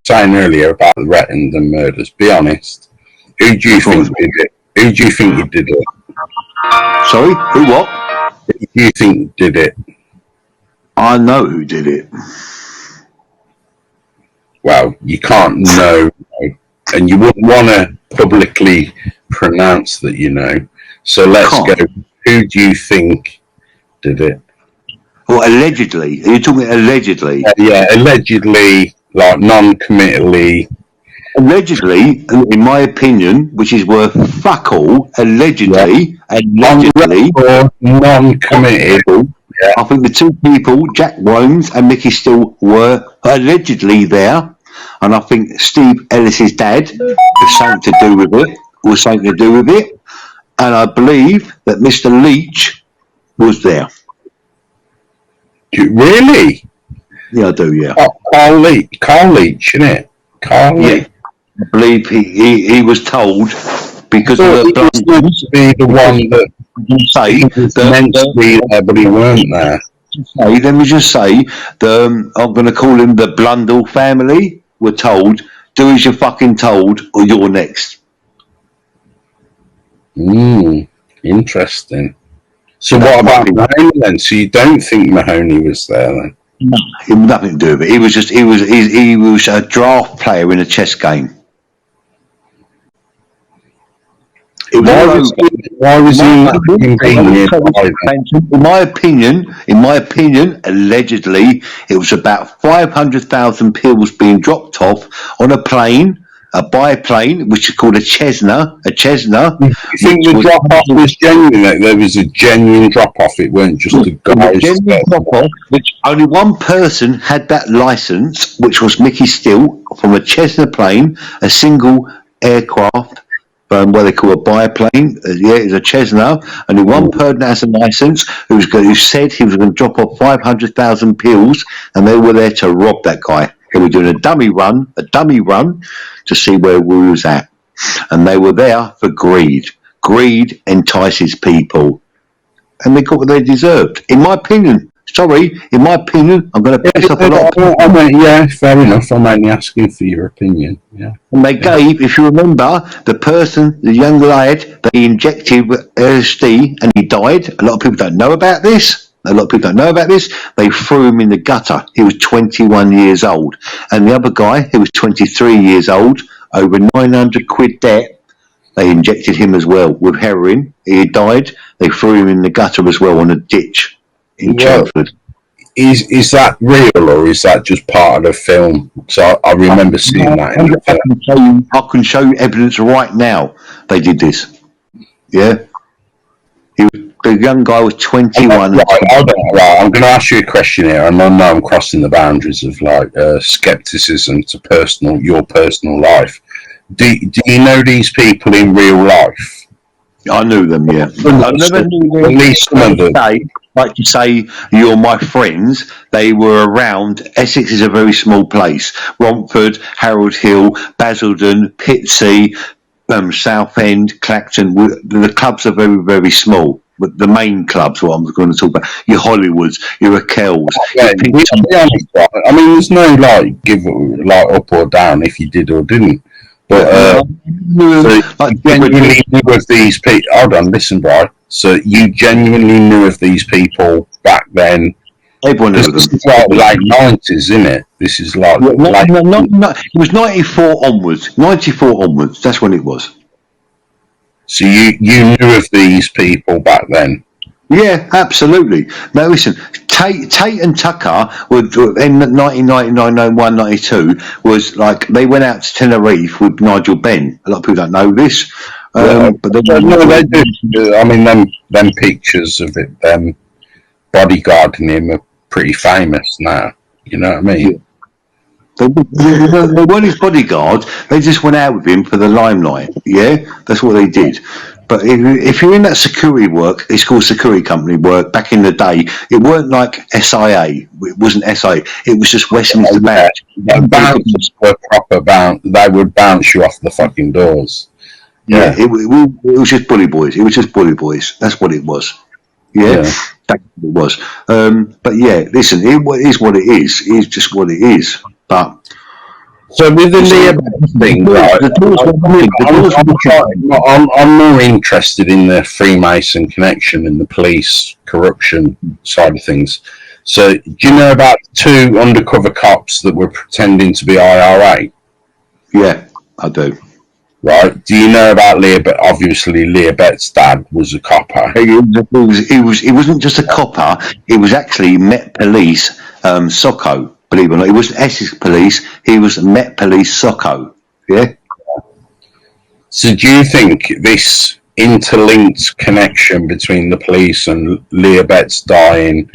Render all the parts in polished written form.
saying earlier about the Rettendon murders. Be honest. Who do you think did it? Who do you think he did it? Sorry? Who what? Who do you think did it? I know who did it. Well, you can't know, and you wouldn't want to publicly pronounce that you know. So let's go. Who do you think did it? Well, allegedly. Are you talking allegedly? Yeah, allegedly, like non-committally. Allegedly, in my opinion, which is worth fuck all, allegedly, non-committed. Yeah. I think the two people, Jack Williams and Mickey Steele, were allegedly there, and I think Steve Ellis's dad was something to do with it. And I believe that Mr. Leach was there. Really? Yeah, I do. Yeah. Carl Leach, isn't it? Carl Leach. I believe he was told because of the blunders. Be the one that say was meant to be there, but he weren't there. Let me just say I'm going to call him the Blundell family. Were told, do as you're fucking told, or you're next. Interesting. So what about Mahoney then? So you don't think Mahoney was there then? No, it had nothing to do with it. He was a draft player in a chess game. Why was he in my opinion, allegedly, it was about 500,000 pills being dropped off on a biplane, which is called a Cessna. You think the drop-off was genuine? Like there was a genuine drop-off? It weren't just a guy's drop-off, which only one person had that license, which was Mickey Steele, from a Cessna plane, a single aircraft, what they call a biplane. It's a Cessna. Only one person has a license who said he was going to drop off 500,000 pills, and they were there to rob that guy. They were doing a dummy run to see where we was at. And they were there for greed. Greed entices people. And they got what they deserved. In my opinion, I'm going to piss off a lot of people. Yeah, fair enough. I'm only asking for your opinion. Yeah. And they gave, if you remember, the young lad, they injected with LSD and he died. A lot of people don't know about this. They threw him in the gutter. He was 21 years old. And the other guy, who was 23 years old, over 900 quid debt, they injected him as well with heroin. He died. They threw him in the gutter as well on a ditch in Chelmsford. Is that real or is that just part of the film? So I remember seeing that in the film. I can show you evidence right now they did this. Yeah? The young guy was 21. Right, I'm going to ask you a question here, and I know I'm crossing the boundaries of skepticism to your personal life. Do you know these people in real life? I knew them, yeah. I never knew them. At least some of them. Like you say, you're my friends. They were around. Essex is a very small place. Romford, Harold Hill, Basildon, Pitsea, Southend, Clacton. The clubs are very, very small. But the main clubs, what I'm going to talk about, your Hollywoods, your Raquels. Yeah, I mean, there's no give up or down if you did or didn't. But genuinely knew of these people. Hold on, listen, bro. So you genuinely knew of these people back then. Everyone knew them. This is like late 90s, isn't it? This is like no, it was 94 onwards. 94 onwards. That's when it was. So you knew of these people back then? Yeah, absolutely. Now listen, Tate and Tucker were in 1999, 91, 92 was like they went out to Tenerife with Nigel Benn. A lot of people don't know this, but they do. I mean, them pictures of it, them bodyguarding him are pretty famous now. You know what I mean? They weren't his bodyguards. They just went out with him for the limelight. Yeah, that's what they did. But if you're in that security work, it's called security company work. Back in the day, it weren't like SIA. It wasn't SIA. It was just Westminster Badge. Bouncers were proper bounce. They would bounce you off the fucking doors. Yeah, it was just bully boys. It was just bully boys. That's what it was. Yeah. That's what it was. But yeah, listen, it is what it is. It's just what it is. But So with the Leah thing, right, I'm more interested in the Freemason connection and the police corruption side of things. So do you know about 2 undercover cops that were pretending to be IRA? Yeah, I do. Right. Do you know about Leah? But obviously, Leah Bett's dad was a copper. He wasn't just a copper. He was actually Met Police Socco. Believe it or not, he was Essex Police. He was Met Police Socco. Yeah. So, do you think this interlinked connection between the police and Leah Bett's dying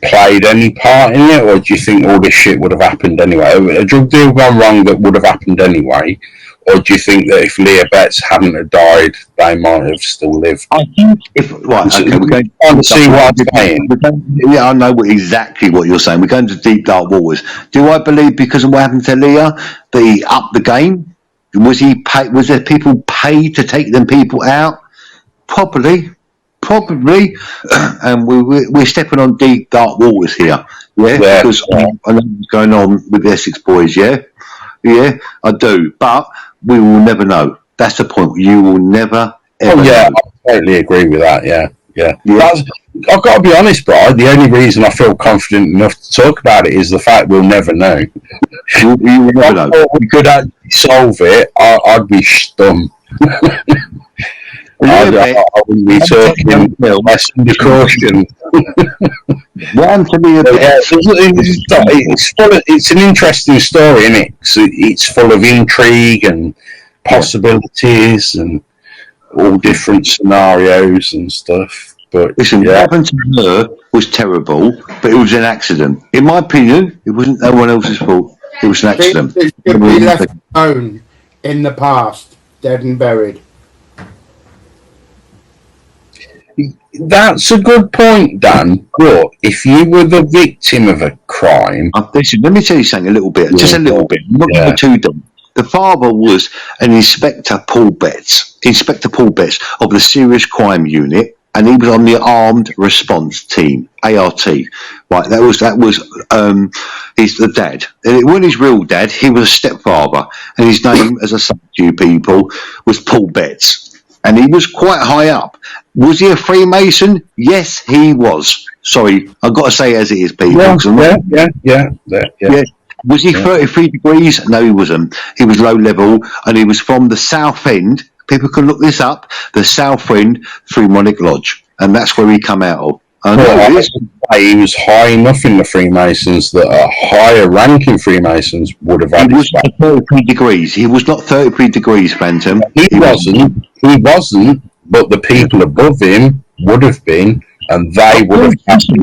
played any part in it, or do you think all this shit would have happened anyway? A drug deal gone wrong that would have happened anyway, or do you think that if Leah Betts hadn't have died, they might have still lived? I think if right, okay, we're going to see what I'm saying. Yeah, I know exactly what you're saying. We're going to deep dark waters. Do I believe because of what happened to Leah that he upped the game? Was he paid? Was there people paid to take them people out? Probably. And we're stepping on deep dark waters here. Yeah, because I know what's going on with the Essex boys. Yeah, I do, but we will never know. That's the point. You will never ever know. I totally agree with that. Yeah. I've got to be honest, bro. The only reason I feel confident enough to talk about it is the fact we'll never know. You will never know. If we could actually solve it, I'd be stum. I wouldn't be talking less under caution. It's an interesting story, isn't it? So it's full of intrigue and possibilities and all different scenarios and stuff. But listen, what happened to her was terrible, but it was an accident. In my opinion, it wasn't no one else's fault. It was an accident. It should be left alone in the past, dead and buried. That's a good point, Dan. But if you were the victim of a crime, listen, let me tell you something a little bit, just a little bit. I'm not going to too dumb. The father was an Inspector Paul Betts of the Serious Crime Unit, and he was on the Armed Response Team, ART. Right, that was he's the dad. And it wasn't his real dad. He was a stepfather, and his name, as I said to you people, was Paul Betts. And he was quite high up. Was he a Freemason? Yes, he was. Sorry, I've got to say as it is, people. Yeah. Was he 33 degrees? No, he wasn't. He was low level, and he was from the South End. People can look this up. The South End Freemonic Lodge, and that's where he come out of. He was high enough in the Freemasons that a higher ranking Freemasons would have had. He was not 33 degrees. He was not 33 degrees, Phantom. He wasn't. But the people above him would have been, and they would have. Phantom.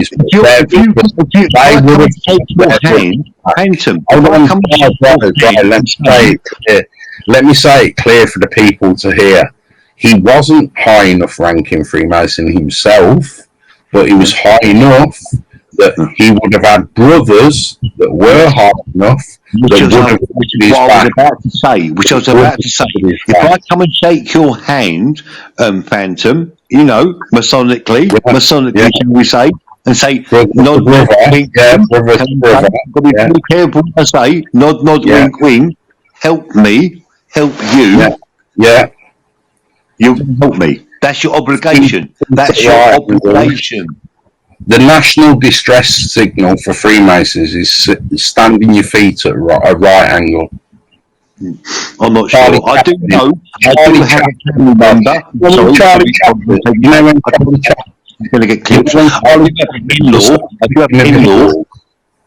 Let me say it clear for the people to hear. He wasn't high enough ranking Freemason himself, but he was high enough that he would have had brothers that were high enough. Which I was about to say. If I come and shake your hand, Phantom, Masonically, shall we say, and say, nod, wink, be careful when I say, nod, wink, wink, help me, help you. Yeah. You can help me. That's your obligation. That's your obligation. The national distress signal for Freemasons is standing your feet at a right angle. I'm not sure. I do know. I do have a family member. Charlie Chaplin. You know when Charlie Chaplin's going to get clipped.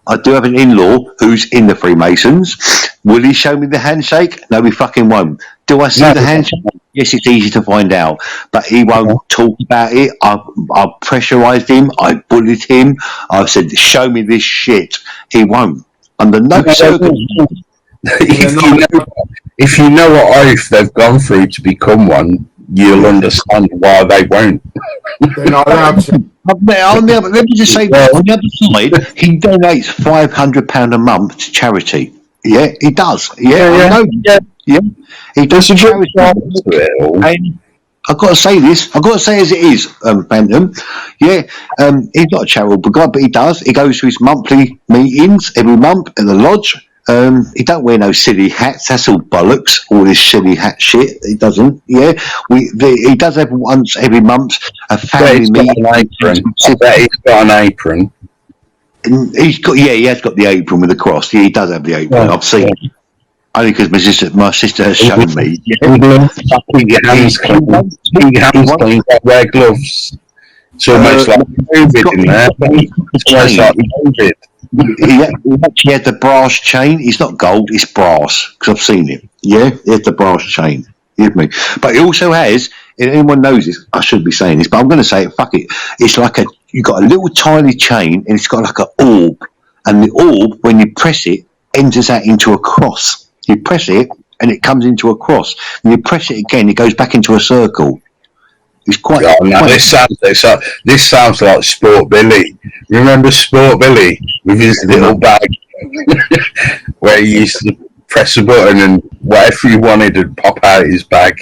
I do have an in-law who's in the Freemasons. Will he show me the handshake? No, he fucking won't. Do I see the handshake? Yes, it's easy to find out, but he won't talk about it. I've pressurised him. I bullied him. I've said, show me this shit. He won't. Under no circumstances. If you know what oath they've gone through to become one, you'll understand why they won't. They're not allowed to. Let me just say, on the other side, he donates £500 a month to charity. Yeah, he does. I know. Yeah, he does a charity. And I've got to say this. I've got to say as it is, Phantom. Yeah, he's not a charitable guy, but he does. He goes to his monthly meetings every month at the lodge. He don't wear no silly hats. That's all bollocks. All this silly hat shit. He doesn't. Yeah, he does have once every month a family meeting. I bet he's got an apron. He's got. Yeah, he has got the apron with the cross. Yeah, he does have the apron. I've seen it. Only because my sister has shown me. Yeah. Keep your hands clean. Keep your hands clean. Wear gloves. It's almost like COVID in there. It's almost like COVID. He actually had the brass chain. It's not gold, it's brass, because I've seen it. Yeah, he had the brass chain. You with me? But he also has, if anyone knows this, I shouldn't be saying this, but I'm going to say it, fuck it. It's like you've got a little tiny chain, and it's got like an orb. And the orb, when you press it, enters out into a cross. You press it, and it comes into a cross. And you press it again, it goes back into a circle. It's quite. Oh, no, this sounds like Sport Billy. Remember Sport Billy with his little bag, where he used to press a button and whatever he wanted would pop out his bag.